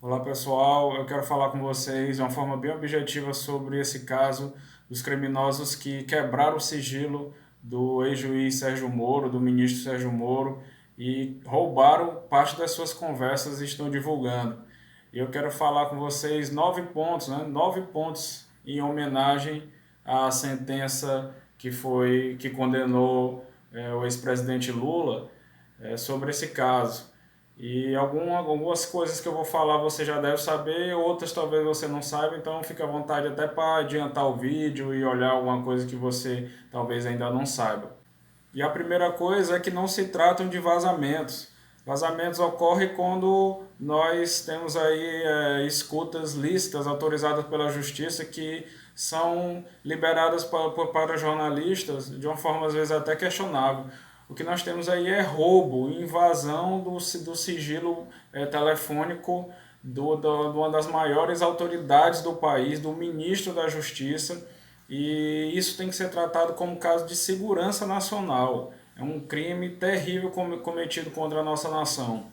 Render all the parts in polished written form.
Olá pessoal, eu quero falar com vocês de uma forma bem objetiva sobre esse caso dos criminosos que quebraram o sigilo do ex-juiz Sérgio Moro, do ministro Sérgio Moro, e roubaram parte das suas conversas e estão divulgando. E eu quero falar com vocês 9 pontos, né? 9 pontos em homenagem à sentença que condenou o ex-presidente Lula sobre esse caso. E algumas coisas que eu vou falar você já deve saber, outras talvez você não saiba, então fica à vontade até para adiantar o vídeo e olhar alguma coisa que você talvez ainda não saiba. E a primeira coisa é que não se tratam de vazamentos. Vazamentos ocorrem quando nós temos aí escutas lícitas autorizadas pela justiça que são liberadas para jornalistas de uma forma às vezes até questionável. O que nós temos aí é roubo, invasão do sigilo telefônico de uma das maiores autoridades do país, do ministro da Justiça, e isso tem que ser tratado como caso de segurança nacional. É um crime terrível cometido contra a nossa nação.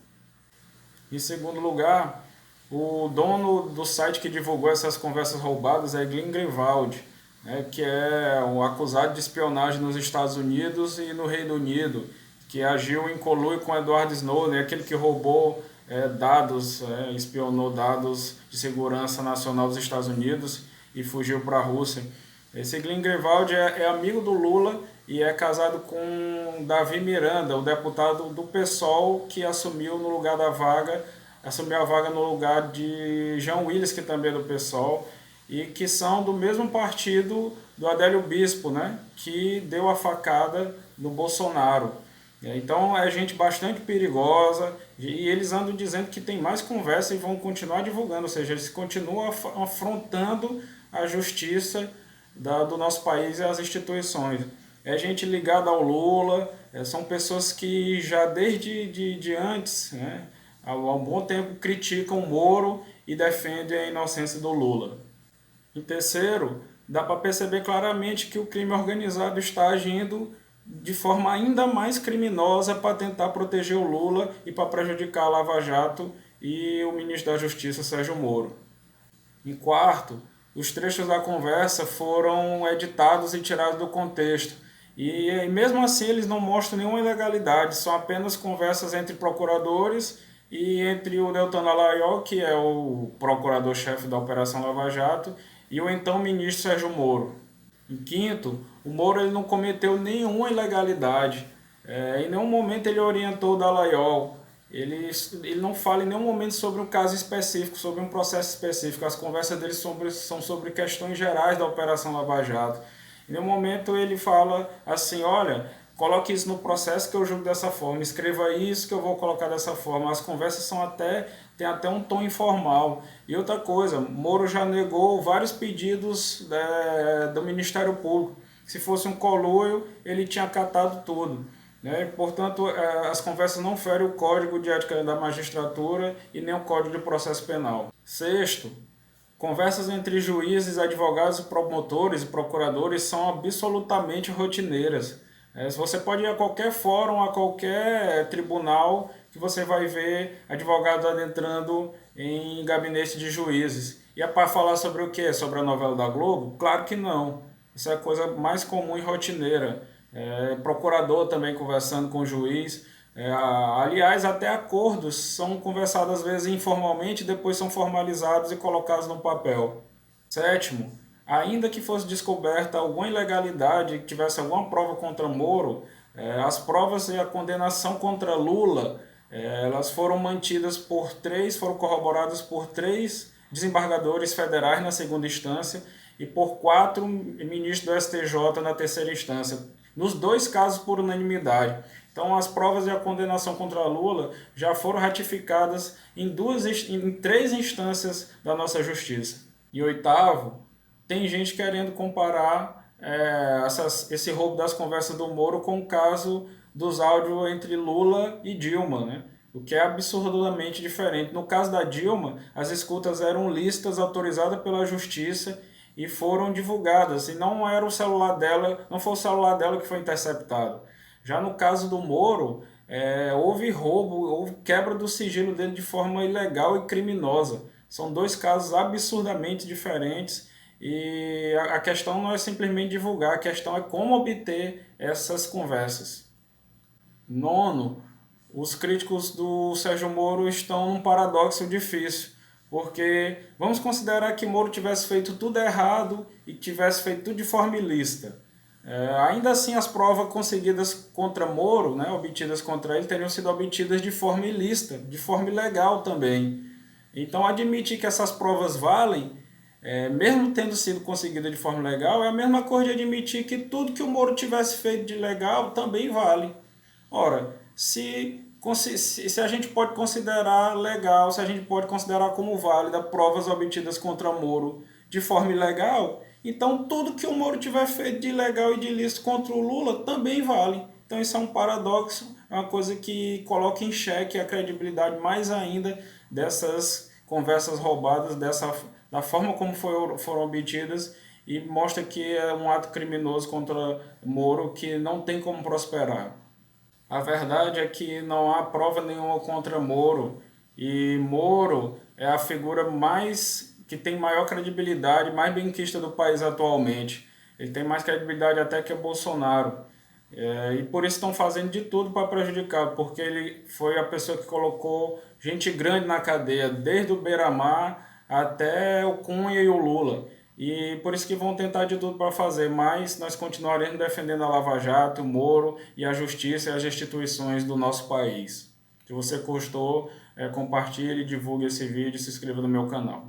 Em segundo lugar, o dono do site que divulgou essas conversas roubadas é Glenn Greenwald, né, que é um acusado de espionagem nos Estados Unidos e no Reino Unido, que agiu em conluio com Edward Snowden, aquele que roubou dados, espionou dados de segurança nacional dos Estados Unidos e fugiu para a Rússia. Esse Glenn Greenwald é amigo do Lula e é casado com Davi Miranda, o deputado do PSOL que assumiu a vaga no lugar de João Willis, que também é do PSOL, e que são do mesmo partido do Adélio Bispo, né, que deu a facada no Bolsonaro. Então é gente bastante perigosa e eles andam dizendo que tem mais conversa e vão continuar divulgando, ou seja, eles continuam afrontando a justiça do nosso país e as instituições. É gente ligada ao Lula, são pessoas que já desde antes, né, há um bom tempo, criticam o Moro e defendem a inocência do Lula. Em terceiro, dá para perceber claramente que o crime organizado está agindo de forma ainda mais criminosa para tentar proteger o Lula e para prejudicar a Lava Jato e o ministro da Justiça, Sérgio Moro. Em quarto, os trechos da conversa foram editados e tirados do contexto. E mesmo assim eles não mostram nenhuma ilegalidade, são apenas conversas entre procuradores e entre o Deltan Dallagnol, que é o procurador-chefe da Operação Lava Jato, e o então ministro Sérgio Moro. Em quinto, o Moro ele não cometeu nenhuma ilegalidade. Em nenhum momento ele orientou o Dallagnol. Ele não fala em nenhum momento sobre um caso específico, sobre um processo específico. As conversas dele são sobre questões gerais da Operação Lava Jato. Em nenhum momento ele fala assim, olha, coloque isso no processo que eu julgo dessa forma, escreva isso que eu vou colocar dessa forma. As conversas têm até um tom informal. E outra coisa, Moro já negou vários pedidos do Ministério Público. Se fosse um conluio, ele tinha acatado tudo. Né? Portanto, as conversas não ferem o Código de Ética da Magistratura e nem o Código de Processo Penal. Sexto, conversas entre juízes, advogados, promotores e procuradores são absolutamente rotineiras. Você pode ir a qualquer fórum, a qualquer tribunal, que você vai ver advogados adentrando em gabinete de juízes. E é para falar sobre o quê? Sobre a novela da Globo? Claro que não. Isso é a coisa mais comum e rotineira. Procurador também conversando com o juiz. Aliás, até acordos são conversados às vezes informalmente, depois são formalizados e colocados no papel. Sétimo, ainda que fosse descoberta alguma ilegalidade, que tivesse alguma prova contra Moro, as provas e a condenação contra Lula, elas foram mantidas foram corroboradas por três desembargadores federais na segunda instância e por quatro ministros do STJ na terceira instância, nos dois casos por unanimidade. Então, as provas e a condenação contra Lula já foram ratificadas em três instâncias da nossa justiça. E oitavo, tem gente querendo comparar esse roubo das conversas do Moro com o caso dos áudios entre Lula e Dilma, né? O que é absurdamente diferente. No caso da Dilma, as escutas eram listas autorizadas pela justiça e foram divulgadas. E não era o celular dela, não foi o celular dela que foi interceptado. Já no caso do Moro, houve roubo, houve quebra do sigilo dele de forma ilegal e criminosa. São dois casos absurdamente diferentes e a questão não é simplesmente divulgar, a questão é como obter essas conversas. Nono, os críticos do Sérgio Moro estão num paradoxo difícil, porque vamos considerar que Moro tivesse feito tudo errado e tivesse feito tudo de forma ilícita. Ainda assim, as provas conseguidas contra Moro, né, obtidas contra ele, teriam sido obtidas de forma ilícita, de forma ilegal também. Então, admitir que essas provas valem, mesmo tendo sido conseguida de forma legal, é a mesma coisa de admitir que tudo que o Moro tivesse feito de legal também vale. Ora, se a gente pode considerar legal, se a gente pode considerar como válida provas obtidas contra Moro de forma ilegal, então tudo que o Moro tiver feito de ilegal e de ilícito contra o Lula também vale. Então isso é um paradoxo, é uma coisa que coloca em xeque a credibilidade mais ainda dessas conversas roubadas, da forma como foram obtidas, e mostra que é um ato criminoso contra Moro que não tem como prosperar. A verdade é que não há prova nenhuma contra Moro, e Moro é a figura que tem maior credibilidade, mais benquista do país atualmente. Ele tem mais credibilidade até que Bolsonaro. E por isso estão fazendo de tudo para prejudicar, porque ele foi a pessoa que colocou gente grande na cadeia, desde o Beiramar até o Cunha e o Lula. E por isso que vão tentar de tudo para fazer, mas nós continuaremos defendendo a Lava Jato, o Moro e a justiça e as instituições do nosso país. Se você gostou, compartilhe, divulgue esse vídeo e se inscreva no meu canal.